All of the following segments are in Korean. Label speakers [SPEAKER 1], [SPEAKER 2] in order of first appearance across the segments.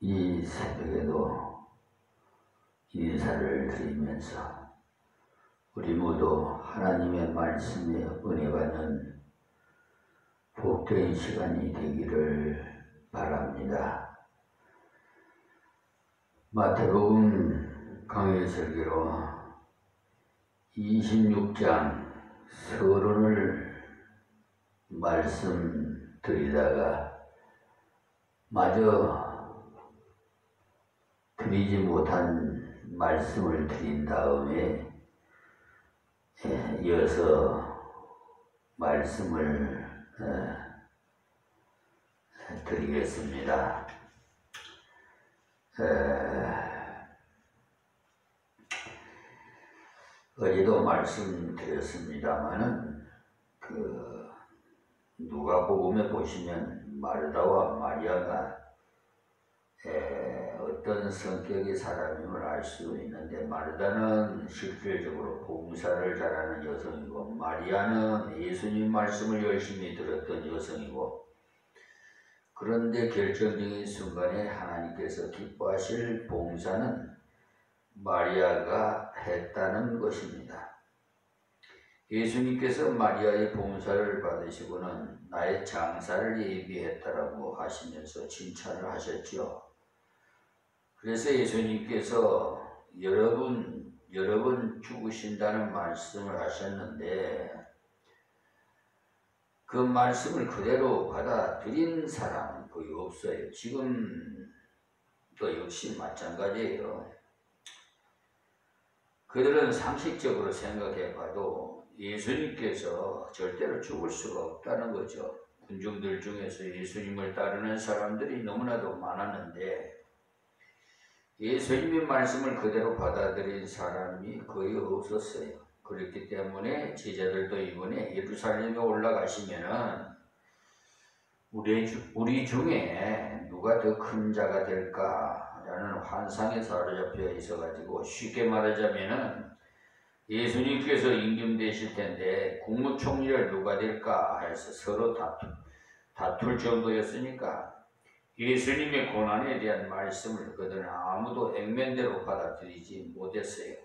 [SPEAKER 1] 이 새벽에도 인사를 드리면서 우리 모두 하나님의 말씀에 은혜 받는 복된 시간이 되기를 바랍니다. 마태복음 강해 설교로 26장 서론을 말씀드리다가 마저 드리지 못한 말씀을 드린 다음에 이어서 말씀을 드리겠습니다. 어제도 말씀드렸습니다마는 누가복음에 보시면 마르다와 마리아가 어떤 성격의 사람임을 알 수 있는데, 마르다는 실질적으로 봉사를 잘하는 여성이고 마리아는 예수님 말씀을 열심히 들었던 여성이고, 그런데 결정적인 순간에 하나님께서 기뻐하실 봉사는 마리아가 했다는 것입니다. 예수님께서 마리아의 봉사를 받으시고는 나의 장사를 예비했다라고 하시면서 칭찬을 하셨죠. 그래서 예수님께서 여러 번 죽으신다는 말씀을 하셨는데, 그 말씀을 그대로 받아들인 사람은 거의 없어요. 지금도 역시 마찬가지예요. 그들은 상식적으로 생각해 봐도 예수님께서 절대로 죽을 수가 없다는 거죠. 군중들 중에서 예수님을 따르는 사람들이 너무나도 많았는데 예수님의 말씀을 그대로 받아들인 사람이 거의 없었어요. 그렇기 때문에 제자들도 이번에 예루살렘에 올라가시면은 우리 중에 누가 더 큰 자가 될까라는 환상에 사로잡혀 있어가지고, 쉽게 말하자면은 예수님께서 임금되실 텐데 국무총리를 누가 될까 해서 서로 다툴 정도였으니까 예수님의 고난에 대한 말씀을 그들은 아무도 액면대로 받아들이지 못했어요.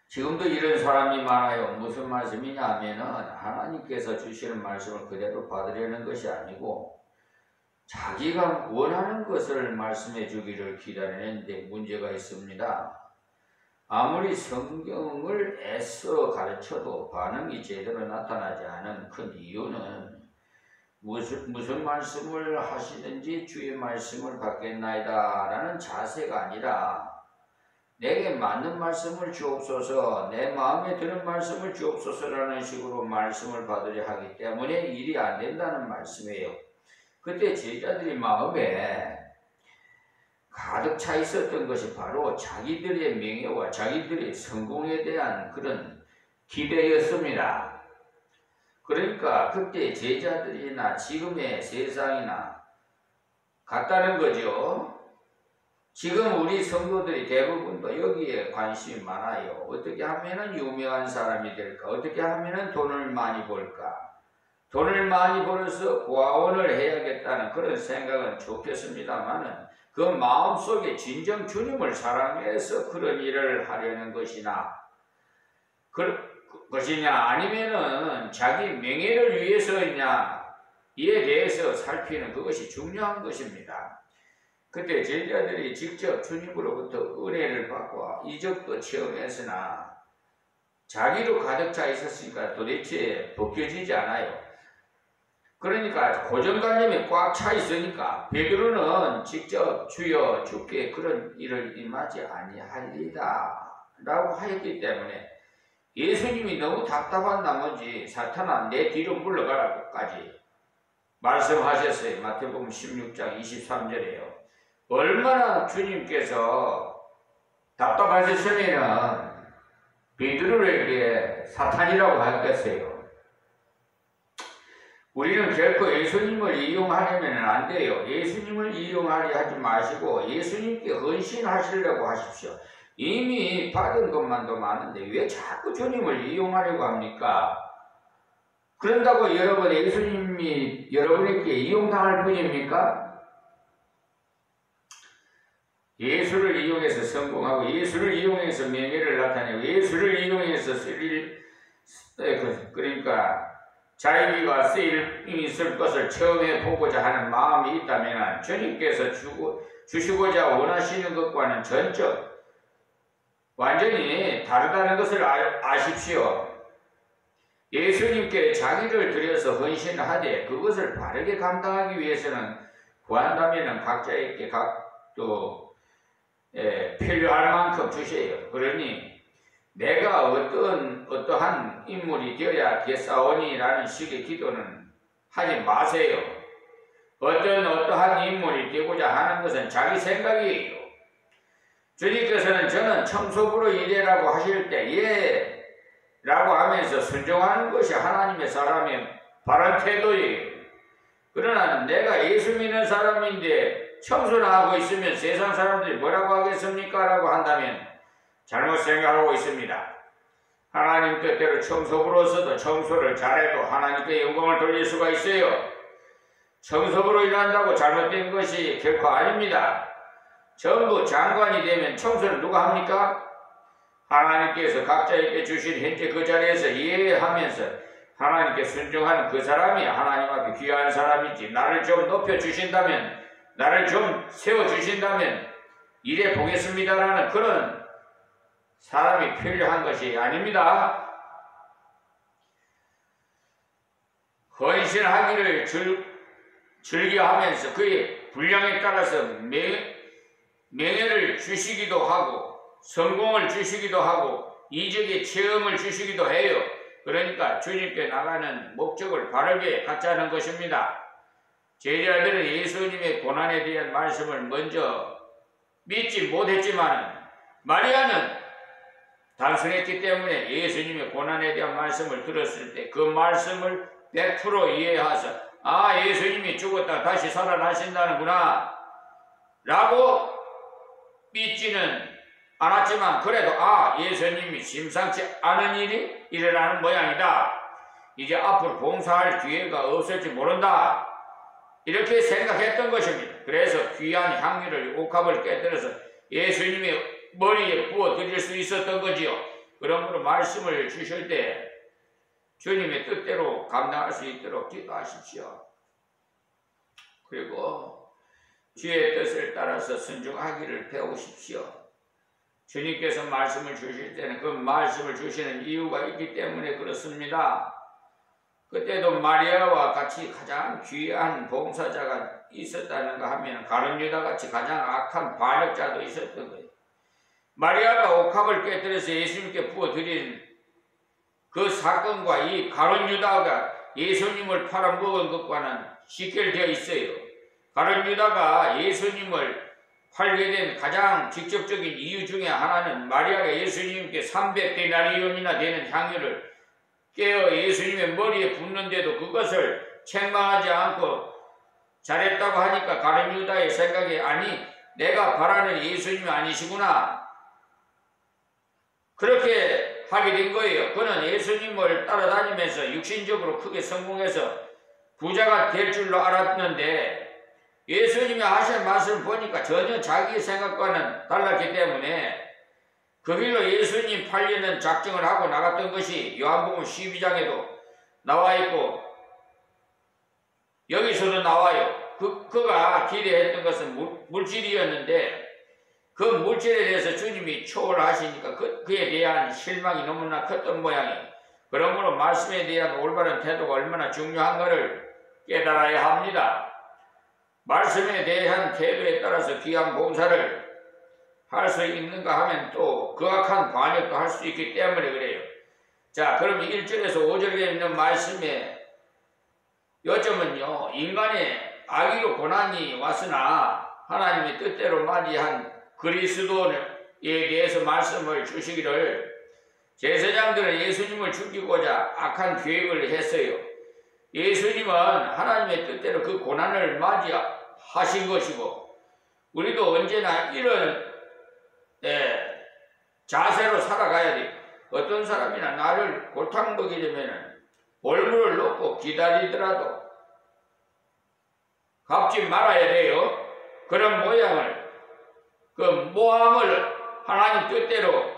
[SPEAKER 1] 지금도 이런 사람이 많아요. 무슨 말씀이냐 하면은 하나님께서 주시는 말씀을 그대로 받으려는 것이 아니고 자기가 원하는 것을 말씀해 주기를 기다리는데 문제가 있습니다. 아무리 성경을 애써 가르쳐도 반응이 제대로 나타나지 않은 큰 이유는 무슨 말씀을 하시든지 주의 말씀을 받겠나이다 라는 자세가 아니라 내게 맞는 말씀을 주옵소서, 내 마음에 드는 말씀을 주옵소서라는 식으로 말씀을 받으려 하기 때문에 일이 안 된다는 말씀이에요. 그때 제자들이 마음에 가득 차 있었던 것이 바로 자기들의 명예와 자기들의 성공에 대한 그런 기대였습니다. 그러니까 그때 제자들이나 지금의 세상이나 같다는 거죠. 지금 우리 성도들이 대부분도 여기에 관심이 많아요. 어떻게 하면은 유명한 사람이 될까? 어떻게 하면은 돈을 많이 벌까? 돈을 많이 벌어서 고아원을 해야겠다는 그런 생각은 좋겠습니다만은 그 마음속에 진정 주님을 사랑해서 그런 일을 하려는 것이냐 아니면은 자기 명예를 위해서냐 이에 대해서 살피는 그것이 중요한 것입니다. 그때 제자들이 직접 주님으로부터 은혜를 받고 이적도 체험했으나 자기로 가득 차 있었으니까 도대체 벗겨지지 않아요. 그러니까 고정관념이 꽉 차 있으니까 베드로는 직접 주여 주께 그런 일을 임하지 아니하리이다 라고 하였기 때문에 예수님이 너무 답답한 나머지 사탄아 내 뒤로 물러가라고까지 말씀하셨어요. 마태복음 16장 23절에요. 얼마나 주님께서 답답하셨으면 베드로에게 사탄이라고 하겠어요. 우리는 결코 예수님을 이용하려면 안 돼요. 예수님을 이용하려 하지 마시고 예수님께 헌신하시려고 하십시오. 이미 받은 것만도 많은데 왜 자꾸 주님을 이용하려고 합니까? 그런다고 여러분 예수님이 여러분에게 이용당할 뿐입니까? 예수를 이용해서 성공하고 예수를 이용해서 명예를 나타내고 예수를 이용해서 그러니까 자기가 쓰임이 있을 것을 처음에 보고자 하는 마음이 있다면 주님께서 주시고자 원하시는 것과는 전적 완전히 다르다는 것을 아십시오. 예수님께 자기를 들여서 헌신하되 그것을 바르게 감당하기 위해서는 구한다면 각자에게 또 필요할 만큼 주세요. 그러니 내가 어떠한 인물이 되어야겠사오니라는 식의 기도는 하지 마세요. 어떠한 인물이 되고자 하는 것은 자기 생각이에요. 주님께서는 저는 청소부로 일해라고 하실 때 예 라고 하면서 순종하는 것이 하나님의 사람의 바른 태도예요. 그러나 내가 예수 믿는 사람인데 청소를 하고 있으면 세상 사람들이 뭐라고 하겠습니까? 라고 한다면 잘못 생각하고 있습니다. 하나님 뜻대로 청소부로서도 청소를 잘해도 하나님께 영광을 돌릴 수가 있어요. 청소부로 일한다고 잘못된 것이 결코 아닙니다. 전부 장관이 되면 청소를 누가 합니까? 하나님께서 각자에게 주신 현재 그 자리에서 이해하면서 하나님께 순종하는 그 사람이 하나님 앞에 귀한 사람이지, 나를 좀 높여주신다면, 나를 좀 세워주신다면 이래 보겠습니다라는 그런 사람이 필요한 것이 아닙니다. 헌신하기를 즐겨하면서 그의 분량에 따라서 명예를 주시기도 하고 성공을 주시기도 하고 이적의 체험을 주시기도 해요. 그러니까 주님께 나가는 목적을 바르게 갖자는 것입니다. 제자들은 예수님의 고난에 대한 말씀을 먼저 믿지 못했지만 마리아는 단순했기 때문에 예수님의 고난에 대한 말씀을 들었을 때 그 말씀을 100% 이해해서 예수님이 죽었다 다시 살아나신다는구나 라고 믿지는 않았지만 그래도 예수님이 심상치 않은 일이 일어나는 모양이다. 이제 앞으로 봉사할 기회가 없을지 모른다. 이렇게 생각했던 것입니다. 그래서 귀한 향유를 옥합을 깨뜨려서 예수님의 머리에 부어드릴 수 있었던 거지요. 그러므로 말씀을 주실 때 주님의 뜻대로 감당할 수 있도록 기도하십시오. 그리고 주의 뜻을 따라서 순종하기를 배우십시오. 주님께서 말씀을 주실 때는 그 말씀을 주시는 이유가 있기 때문에 그렇습니다. 그때도 마리아와 같이 가장 귀한 봉사자가 있었다는가 하면 가룟 유다 같이 가장 악한 반역자도 있었던 거예요. 마리아가 옥합을 깨뜨려서 예수님께 부어드린 그 사건과 이 가룟 유다가 예수님을 팔아먹은 것과는 직결되어 있어요. 가룟 유다가 예수님을 팔게 된 가장 직접적인 이유 중에 하나는 마리아가 예수님께 300데나리온이나 되는 향유를 깨어 예수님의 머리에 붓는데도 그것을 책망하지 않고 잘했다고 하니까 가룟 유다의 생각에 내가 바라는 예수님이 아니시구나 그렇게 하게 된 거예요. 그는 예수님을 따라다니면서 육신적으로 크게 성공해서 부자가 될 줄로 알았는데 예수님이 하신 말씀을 보니까 전혀 자기 생각과는 달랐기 때문에 그 길로 예수님 팔려는 작정을 하고 나갔던 것이 요한복음 12장에도 나와 있고 여기서도 나와요. 그가 기대했던 것은 물질이었는데 그 물질에 대해서 주님이 초월하시니까 그에 대한 실망이 너무나 컸던 모양이에요. 그러므로 말씀에 대한 올바른 태도가 얼마나 중요한가를 깨달아야 합니다. 말씀에 대한 태도에 따라서 귀한 봉사를 할 수 있는가 하면 또 거악한 반역도 할 수 있기 때문에 그래요. 자, 그럼 1절에서 5절에 있는 말씀에 요점은요, 인간의 악의로 고난이 왔으나 하나님의 뜻대로 맞이한 그리스도에 대해서 말씀을 주시기를 제사장들은 예수님을 죽이고자 악한 계획을 했어요. 예수님은 하나님의 뜻대로 그 고난을 맞이하신 것이고 우리도 언제나 이런 자세로 살아가야 돼. 어떤 사람이나 나를 골탕 먹이려면 올무를 놓고 기다리더라도 갚지 말아야 돼요. 그런 모양을 그 모함을 하나님 뜻대로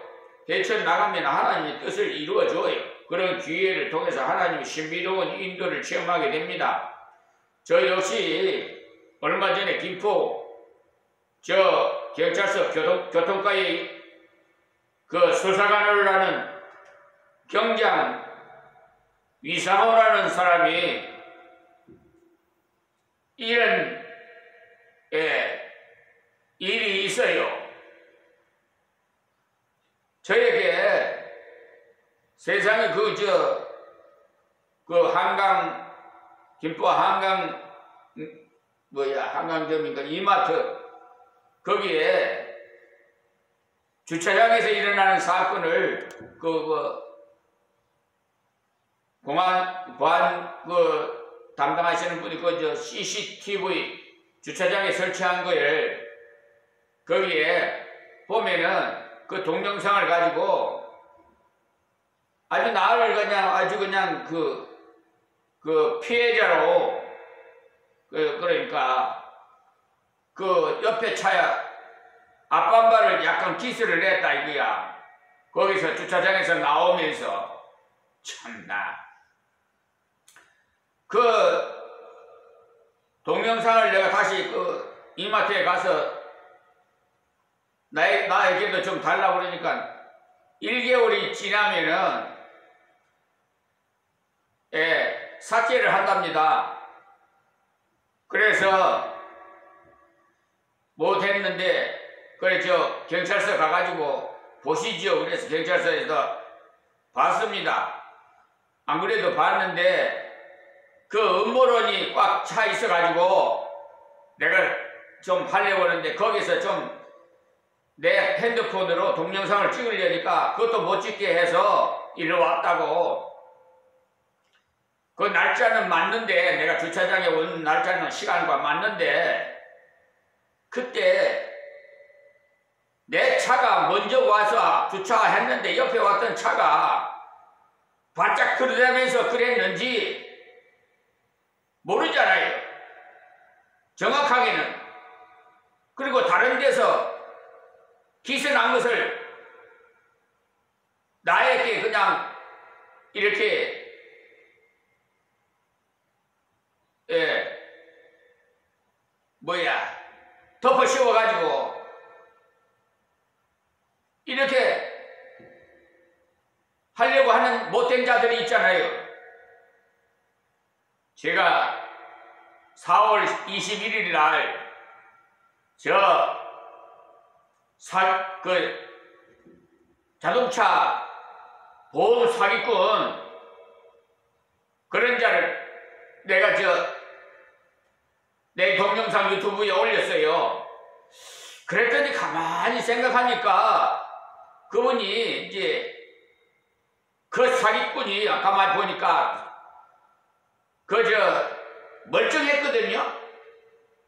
[SPEAKER 1] 헤쳐나가면 하나님의 뜻을 이루어줘요. 그런 기회를 통해서 하나님의 신비로운 인도를 체험하게 됩니다. 저 역시 얼마 전에 김포 저 경찰서 교통과에 그 수사관을 하는 경장 위상호라는 사람이 이런 일이 있어요. 저에게 세상에 그 한강 김포 한강 한강점인가 이마트 거기에 주차장에서 일어나는 사건을 공안 보안 담당하시는 분이 CCTV 주차장에 설치한 거를 거기에 보면은 그 동영상을 가지고 아주 나를 그냥 그 피해자로 그러니까 그 옆에 차야 앞반발을 약간 기스를 냈다 이거야. 거기서 주차장에서 나오면서 참나 그 동영상을 내가 다시 그 이마트에 가서 나에게도 좀 달라고 그러니까 1개월이 지나면은 삭제를 한답니다. 그래서 못했는데 그래 저 경찰서 가가지고 보시죠. 그래서 경찰서에서 봤습니다. 안 그래도 봤는데 그 음모론이 꽉 차 있어가지고 내가 좀 하려고 하는데 거기서 좀 내 핸드폰으로 동영상을 찍으려니까 그것도 못 찍게 해서 일로 왔다고. 그 날짜는 맞는데 내가 주차장에 온 날짜는 시간과 맞는데 그때 내 차가 먼저 와서 주차했는데 옆에 왔던 차가 바짝 들이대면서 그랬는지 모르잖아요. 정확하게는. 그리고 다른 데서 기스난 것을 나에게 그냥 이렇게 덮어 씌워가지고 이렇게 하려고 하는 못된 자들이 있잖아요. 제가 4월 21일 날 자동차 보험 사기꾼 그런 자를 내가 내 동영상 유튜브에 올렸어요. 그랬더니 가만히 생각하니까 그분이 이제 그 사기꾼이 가만히 보니까 멀쩡했거든요.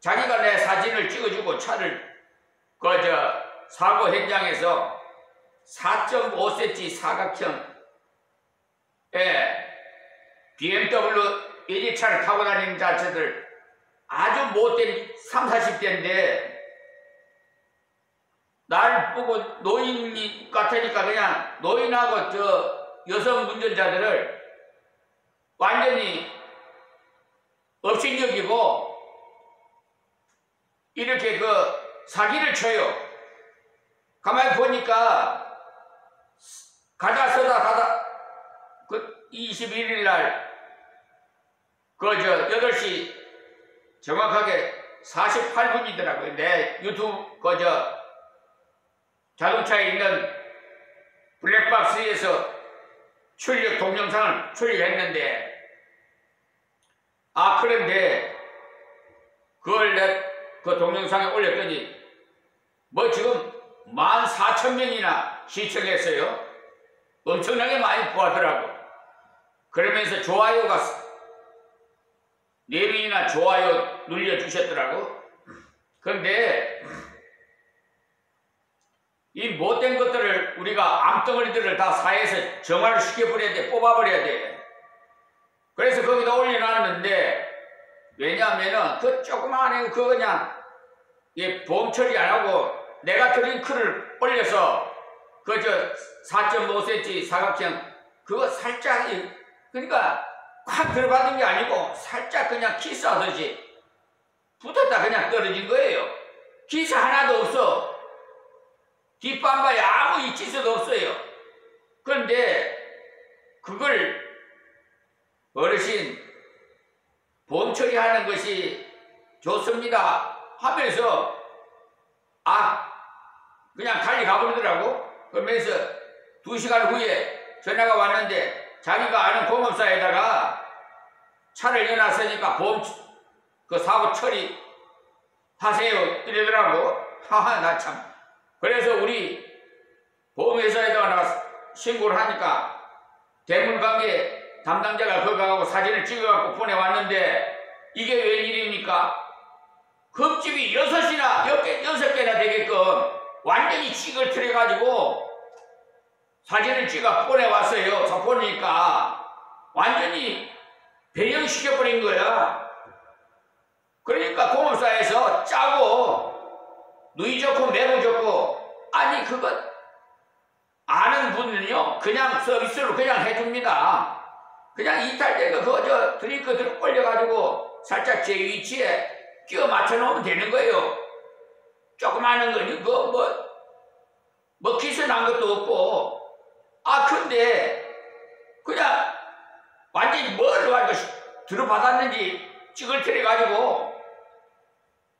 [SPEAKER 1] 자기가 내 사진을 찍어주고 차를 사고 현장에서 4.5cm 사각형 BMW 외제차를 타고 다니는 자체들 아주 못된 30, 40대인데 날 보고 노인 같으니까 그냥 노인하고 여성 운전자들을 완전히 업신여기고 이렇게 사기를 쳐요. 가만히 보니까 가다 21일 날 8시 정확하게 48분이더라고요. 내 유튜브 자동차에 있는 블랙박스에서 동영상을 출력했는데 그런데 그걸 그 동영상에 올렸더니 지금 14,000명이나 시청했어요. 엄청나게 많이 보았더라고. 그러면서 좋아요가 4명이나 좋아요 눌려주셨더라고. 그런데 이 못된 것들을 우리가 암덩어리들을 다 사회에서 정화를 시켜버려야 돼. 뽑아버려야 돼. 그래서 거기다 올려놨는데 왜냐하면은 그 조그마한 그냥 보험 처리 안 하고 내가 드링크를 올려서 그 저 4.5cm 사각형 그거 살짝 그러니까 확 들어받은 게 아니고 살짝 그냥 키스하듯이 붙었다 그냥 떨어진 거예요. 기스 하나도 없어. 뒷반발에 아무 이치수도 없어요. 그런데 그걸 어르신 보험 처리하는 것이 좋습니다 하면서 그냥 달리 가버리더라고. 그러면서 2시간 후에 전화가 왔는데 자기가 아는 공업사에다가 차를 내놨으니까 보험 그 사고 처리 하세요 이러더라고. 나 참. 그래서 우리 보험회사에다가 나 신고를 하니까 대물관계 담당자가 거기 가고 사진을 찍어갖고 보내왔는데 이게 웬일입니까? 흠집이 6개나 되게끔 완전히 찍을 틀어가지고 사진을 찍어 보내왔어요. 저 보니까 완전히 변형시켜버린 거야. 그러니까 공업사에서 짜고 누이 좋고 매부 좋고 아니 그것 아는 분은요 그냥 서비스로 그냥 해줍니다. 그냥 이탈된 거 그거 저 드링크 올려가지고 살짝 제 위치에 끼워 맞춰 놓으면 되는 거예요. 조그마한 거니 그거 뭐 기스 난 것도 없고 근데 그냥 완전히 뭘 가지고 들어받았는지 찌글트려가지고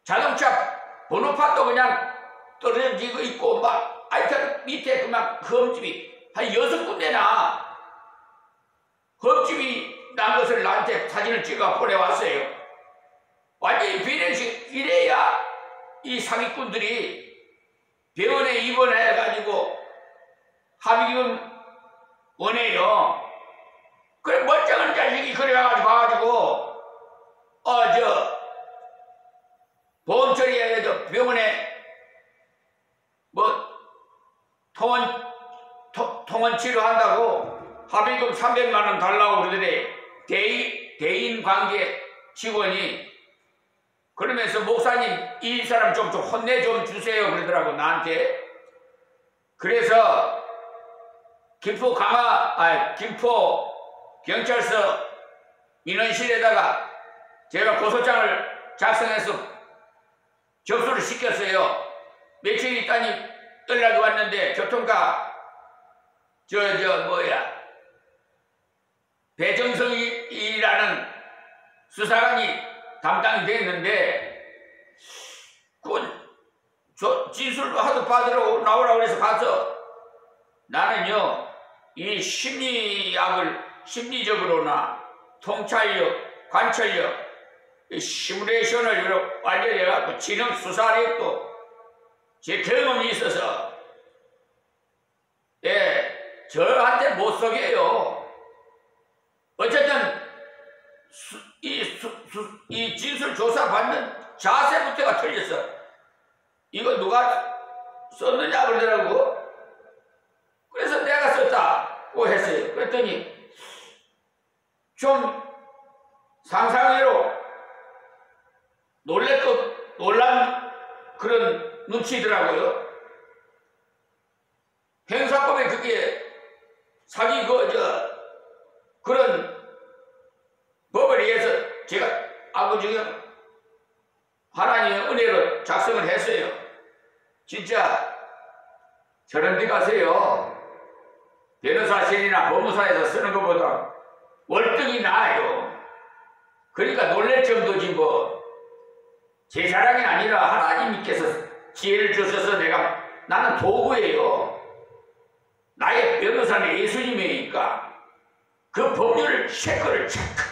[SPEAKER 1] 자동차 번호판도 그냥 떨어지고 있고 하여튼 밑에 그만 흠집이 한 6군데나 흠집이 난 것을 나한테 사진을 찍어 보내왔어요. 완전히 비례식 이래야 이 사기꾼들이 병원에 입원해가지고 합의금 원해요. 그래 멀쩡한 자식이 그래가지고 와가지고 보험 처리해서 병원에 통원 치료한다고 합의금 300만원 달라고 그러더래. 대인 관계 직원이. 그러면서 목사님 이 사람 좀 혼내 좀 주세요 그러더라고 나한테. 그래서 김포 경찰서 민원실에다가 제가 고소장을 작성해서 접수를 시켰어요. 며칠 있다니 연락이 왔는데 교통과 배정성이라는 수사관이 담당이 됐는데 진술도 하도 받으러 나오라고 해서 가서 나는요 이 심리적으로나 통찰력, 관찰력, 시뮬레이션을 완전히 해갖고 지능 수사력도 제 경험이 있어서 저한테 못 속여요. 어쨌든 이 진술 조사 받는 자세부터가 틀렸어. 이거 누가 썼느냐 그러더라고. 그래서 내가 썼다고 했어요. 그랬더니 좀 상상외로 놀란 그런 눈치더라고요. 행사법에 그게 사기 그런 법을 위해서 제가 아버지가 하나님의 은혜로 작성을 했어요. 진짜 저런 데 가세요. 변호사실이나 법무사에서 쓰는 것보다 월등히 나아요. 그러니까 놀랄 정도지 제 자랑이 아니라 하나님께서 지혜를 주셔서 나는 도구예요. 나의 변호사는 예수님이니까 그 법률을 체크를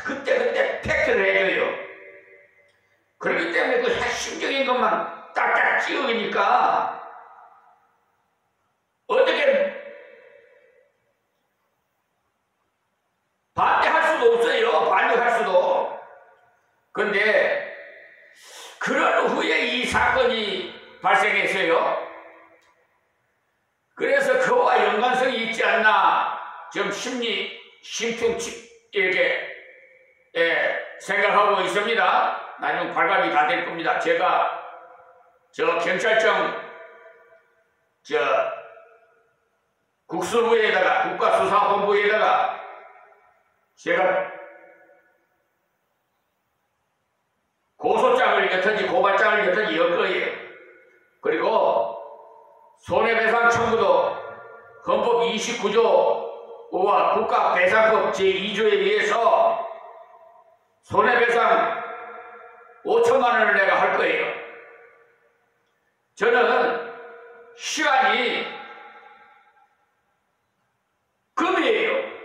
[SPEAKER 1] 그때그때 팩트를 해줘요. 그렇기 때문에 그 핵심적인 것만 딱딱 찍으니까 어떻게 반대할 수도 없어요. 반대할 수도. 근데 그런 후에 이 사건이 발생했어요. 그래서 그와 연관성이 있지 않나 좀 심층치 이렇게 생각하고 있습니다. 나중에 발각이 다 될 겁니다. 제가 저 경찰청 국수부에다가 국가수사본부에다가 제가 고소장을 였든지 고발장을 였든지 열 거예요. 그리고 손해배상 청구도 헌법 29조와 국가배상법 제2조에 의해서 손해배상 5천만 원을 내가 할 거예요. 저는 시간이 금이에요.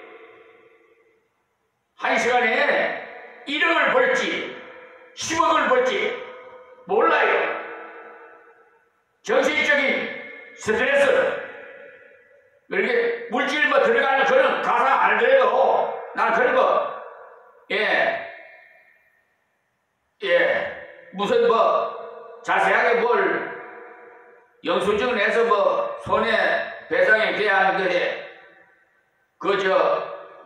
[SPEAKER 1] 한 시간에 1억을 벌지 10억을 벌지 몰라요. 정신적인 스트레스, 이렇게 물질 뭐 들어가는 그런 가상 알더라도 난 그런 거 무슨 뭐 자세하게 뭘 영수증을 내서 뭐 손해배상에 대한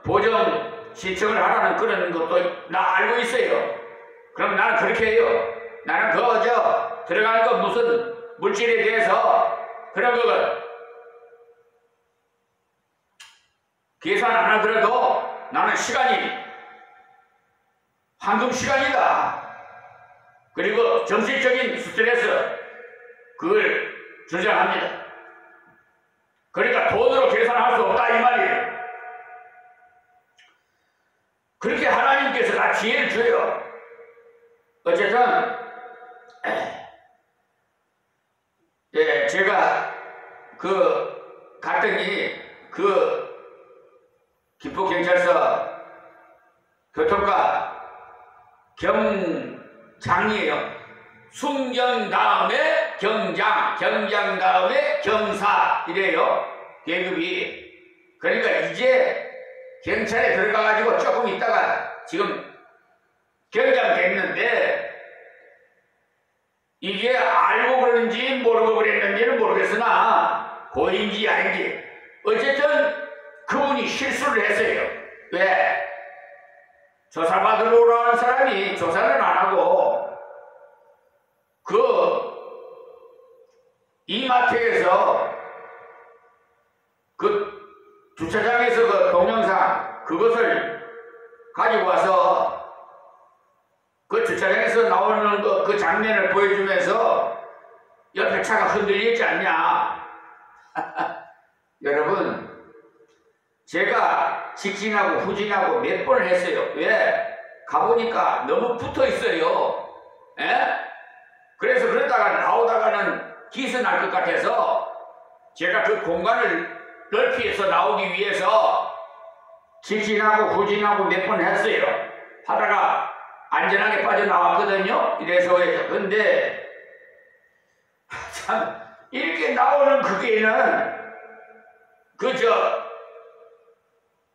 [SPEAKER 1] 보정 신청을 하라는 그런 것도 나 알고 있어요. 그럼 나는 그렇게 해요. 나는 들어가는 거 무슨 물질에 대해서 그런 거 계산 안 하더라도 나는 시간이 황금 시간이다. 그리고 정신적인 스트레스 그걸 주장합니다. 그러니까 돈으로 계산할 수 없다 이 말이에요. 그렇게 하나님께서 다 지혜를 줘요. 어쨌든 제가 갔더니 김포경찰서 교통과 경장이에요. 순경 다음에 경장, 경장 다음에 경사 이래요. 계급이. 그러니까 이제 경찰에 들어가가지고 조금 있다가 지금 경장 됐는데 이게 알고 그러는지 모르고 그랬는지는 모르겠으나 고인지 아닌지 어쨌든 그분이 실수를 했어요. 왜? 조사받으러 오라는 사람이 조사는 안 하고 이마트에서 주차장에서 동영상 그것을 가지고 와서 주차장에서 나오는 그 장면을 보여주면서 옆에 차가 흔들리지 않냐. 여러분, 제가 직진하고 후진하고 몇 번을 했어요. 왜? 가보니까 너무 붙어 있어요. 그래서 그러다가 나오다가는 기스 날 것 같아서 제가 그 공간을 넓히해서 나오기 위해서 직진하고 후진하고 몇 번 했어요. 하다가 안전하게 빠져나왔거든요. 이래서 근데 참 이렇게 나오는 그게는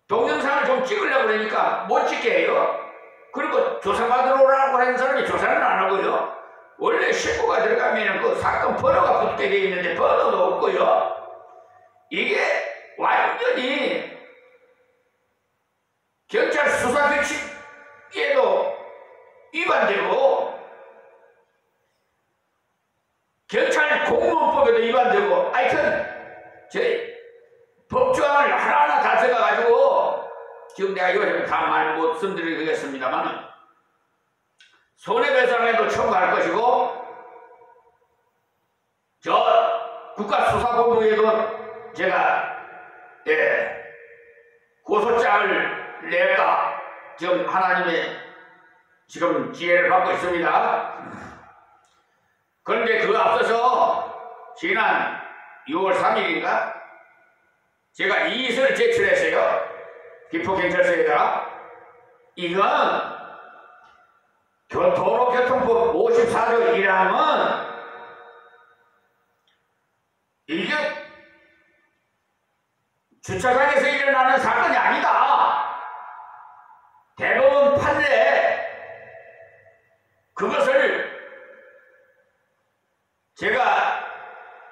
[SPEAKER 1] 동영상을 좀 찍으려고 그러니까 못 찍게 해요. 그리고 조사받으러 오라고 하는 사람이 조사는 안 하고요. 원래 식구가 들어가면 그 사건 번호가 붙게 돼 있는데 번호도 없고요. 이게 완전히 경찰 수사 규칙에도 위반되고 경찰 공무원법에도 위반되고 하여튼 저희 법조항을 하나하나 다 적어가지고 지금 내가 이거 다 말 못 말씀드리겠습니다만 손해배상에도 청구할 것이고 저 국가수사본부에도 제가 고소장을 낼까 지금 하나님의 지금 지혜를 받고 있습니다. 그런데 그 앞서서 지난 6월 3일인가 제가 이의서를 제출했어요. 김포경찰서에다가. 이건 도로교통법 54조 1항은 이게 주차장에서 일어나는 사건이 아니다. 대법원 판례 그것을 제가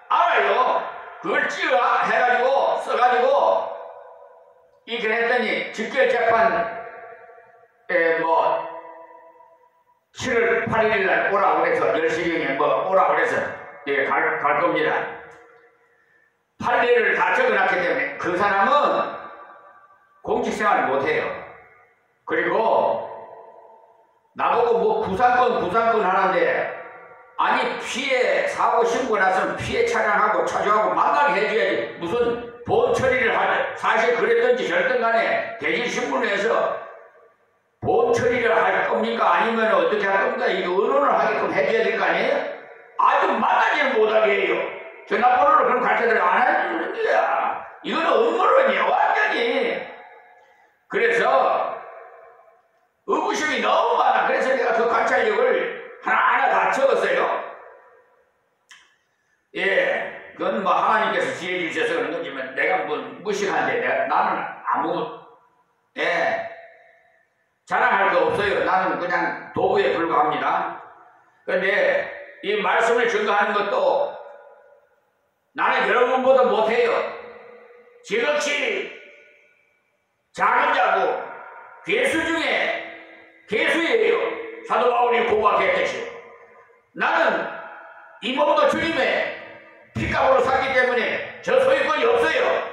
[SPEAKER 1] 알아요. 그걸 찍어 해가지고 써가지고 이렇게 했더니 직결재판 7월 8일 날 오라고 그래서 10시경에 오라고 그래서 갈 겁니다. 판례를 다 적어놨기 때문에 그 사람은 공직생활을 못해요. 그리고 나보고 뭐 구상권 하는데, 아니 피해 사고 신고 났으면 피해 차량하고 차주하고 만나게 해줘야지. 무슨 보험 처리를 할, 사실 그랬든지 저랬든 간에 대질신문에서 보험 처리를 할 겁니까? 아니면 어떻게 할 겁니까? 이거 의논을 하게끔 해줘야 될 거 아니에요? 아주 만나지를 못하게 해요. 전화번호를 그럼 가르쳐드려 안 해주는 거야. 이거는 음모론이야, 완전히. 그래서 의구심이 너무 많아. 그래서 내가 그 관찰력을 하나하나 다 적었어요. 예, 그건 뭐 하나님께서 지혜 주셔서 그런 거지만 내가 뭐 무식한데 나는 아무, 예, 자랑할 거 없어요. 나는 그냥 도구에 불과합니다. 그런데 이 말씀을 증거하는 것도 나는 여러분보다 못해요. 지극히 작은 자고 괴수 중에 괴수예요. 사도 바울이 고백했듯이 나는 이 몸도 주님의 피값으로 샀기 때문에 저 소유권이 없어요.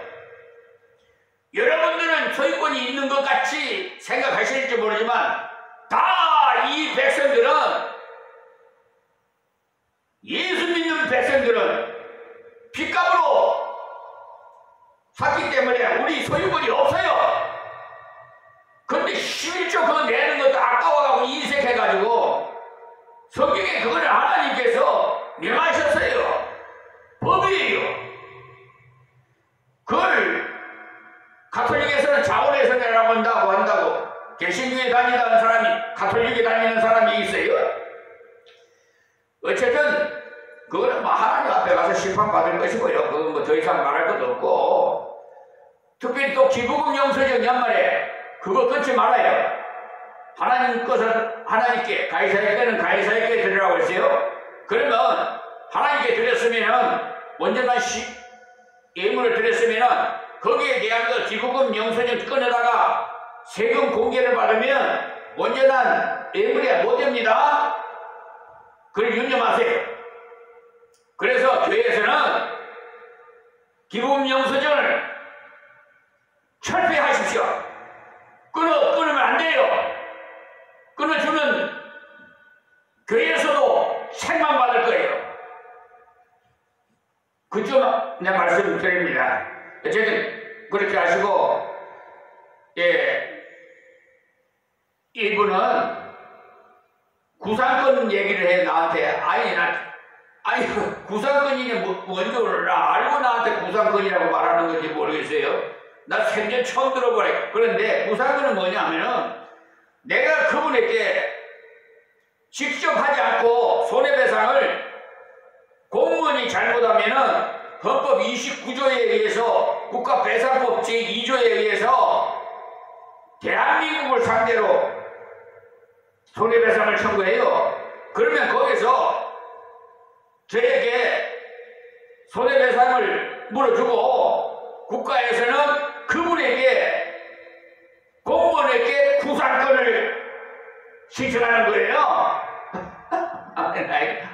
[SPEAKER 1] 여러분들은 소유권이 있는 것 같이 생각하실지 모르지만 다 이 백성들은, 예수 믿는 백성들은 피값으로 샀기 때문에 우리 소유권이 없어요. 근데 11조 그거 내는 것도 아까워가지고 인색해가지고 성경에 그거를 하나님께서 명하셨어요. 법이에요. 그걸 가톨릭에서는 자원에서 내라고 한다고 개신교에 다니는 사람이, 가톨릭에 다니는 사람이 있어요. 어쨌든 그거는 뭐 하나님 앞에 가서 심판받을 것이고요. 그건 뭐 더 이상 말할 것도 없고, 특별히 또 기부금 영수증 연말에 그거 끊지 말아요. 하나님 것을 하나님께, 가이사에게는 가이사에게 드리라고 했어요. 그러면 하나님께 드렸으면은, 온전한 예물을 드렸으면은 거기에 대한 그 기부금 영수증 꺼내다가 세금 공개를 받으면 온전한 예물이 못 됩니다. 그걸 유념하세요. 그래서 교회에서는 기부금 영수증을 철폐하십시오. 끊으면 안 돼요. 끊어주면 교회에서도 책망받을 거예요. 그점 내 말씀 드립니다. 어쨌든 그렇게 하시고, 예, 이분은 구상권 얘기를 해 나한테. 아니 구상권이니 뭔지 몰라. 알고 나한테 구상권이라고 말하는 건지 모르겠어요. 나 생전 처음 들어보래. 그런데 구상권은 뭐냐면은 내가 그분에게 직접 하지 않고 손해배상을, 공무원이 잘못하면은 헌법 29조에 의해서 국가배상법 제2조에 의해서 대한민국을 상대로 손해배상을 청구해요. 그러면 거기서 저에게 손해배상을 물어주고 국가에서는 그분에게, 공무원에게 구상권을 신청하는 거예요.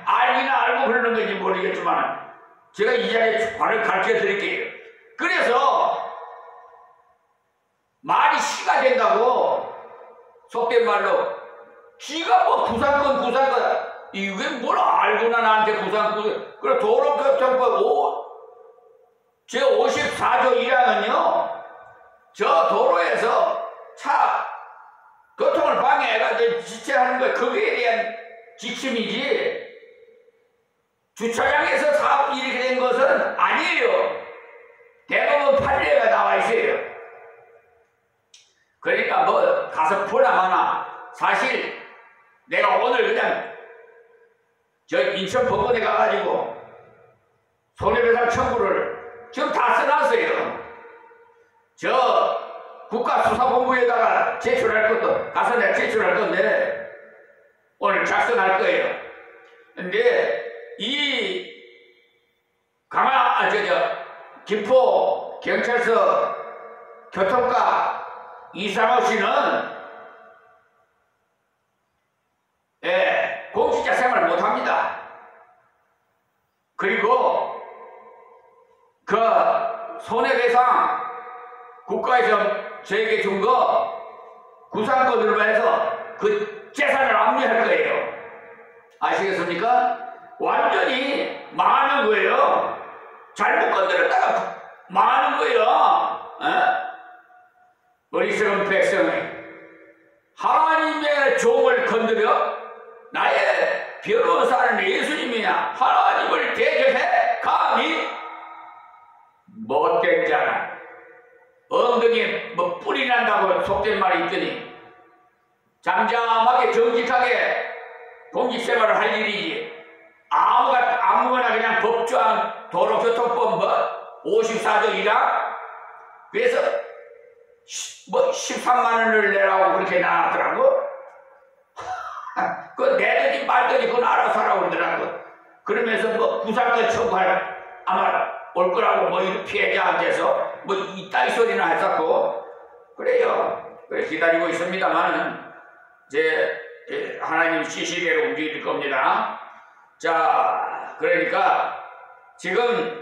[SPEAKER 1] 알기나 알고 그러는 건지 모르겠지만 제가 이 자리에 바로 가르쳐 드릴게요. 그래서 말이 씨가 된다고, 속된 말로 지가 뭐 구상권 이게 뭘 알고나 나한테 구상권. 그래 도로교통법 제54조 1항은요 저 도로에서 차 교통을 방해해가지고 지체하는 거, 그거에 대한 지침이지 주차장에서 사고 이렇게 된 것은 아니에요. 대법원 판례가 나와 있어요. 그러니까 뭐 가서 보나 마나, 사실 내가 오늘 그냥 저 인천 법원에 가가지고 손해배상 청구를 지금 다 써놨어요. 저 국가수사본부에다가 제출할 것도 가서 내가 제출할 건데 오늘 작성할 거예요. 근데 이 김포 경찰서 교통과 이상호 씨는 공직자 생활을 못합니다. 그리고 그 손해배상 국가에서 저에게 준 거 구상권으로 해서 그 재산을 압류할 거예요. 아시겠습니까? 완전히 망하는 거예요. 잘못 건드렸다가 망하는 거예요. 어리석은 백성이 하나님의 종을 건드려 나의 변호사는 예수님이냐 하나님을 대적해 감히 못된 자는 엉덩이에 뭐 뿔이 난다고 속된 말이 있더니 잠잠하게 정직하게 공직생활을 할 일이지 아무거나 그냥 법조항 도로교통법 뭐 54조 1항 그래서 뭐 13만 원을 내라고 그렇게 나왔더라고. 그 내더니 말더니 그건 알아서 하라고 그러더라고. 그러면서 뭐 구상권 청구할 아마 올 거라고 뭐 이런 피해자한테서 뭐 이따위 소리나 했었고 그래요. 그래 기다리고 있습니다만 이제 하나님 시시대로 움직일 겁니다. 자 그러니까 지금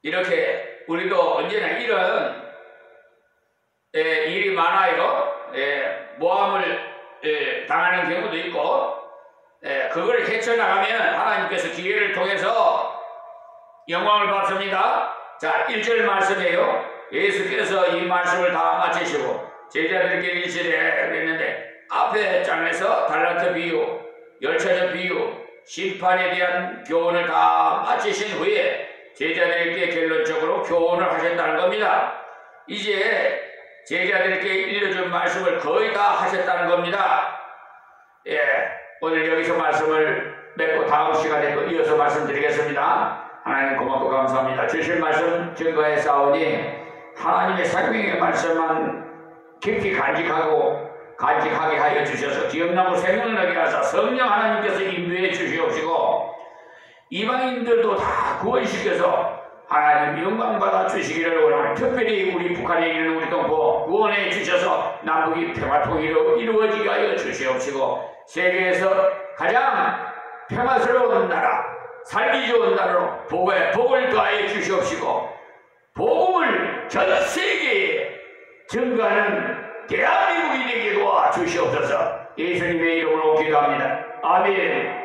[SPEAKER 1] 이렇게 우리도 언제나 이런 일이 많아요. 모함을 당하는 경우도 있고 그걸 헤쳐나가면 하나님께서 기회를 통해서 영광을 받습니다. 자 1절 말씀이에요. 예수께서 이 말씀을 다 마치시고 제자들에게 이르시되 그랬는데 앞에 장에서 달란트 비유, 열처녀 비유, 심판에 대한 교훈을 다 마치신 후에 제자들에게 결론적으로 교훈을 하셨다는 겁니다. 이제 제자들에게 일러준 말씀을 거의 다 하셨다는 겁니다. 오늘 여기서 말씀을 맺고 다음 시간에 또 이어서 말씀드리겠습니다. 하나님 고맙고 감사합니다. 주실 말씀 증거해 싸우니 하나님의 생명의 말씀만 깊이 간직하게 하여 주셔서 기억나고 생각나게 하사 성령 하나님께서 인도해 주시옵시고 이방인들도 다 구원시켜서 하나님 영광받아 주시기를 원하는 특별히 우리 북한에 있는 우리 동포 구원해 주셔서 남북이 평화통일로 이루어지게 하여 주시옵시고 세계에서 가장 평화스러운 나라 살기 좋은 나라로 복을 더하여 주시옵시고 복음을 전 세계에 증거하는 대한민국이 되게 도와 주시옵소서. 예수님의 이름으로 기도합니다. 아멘.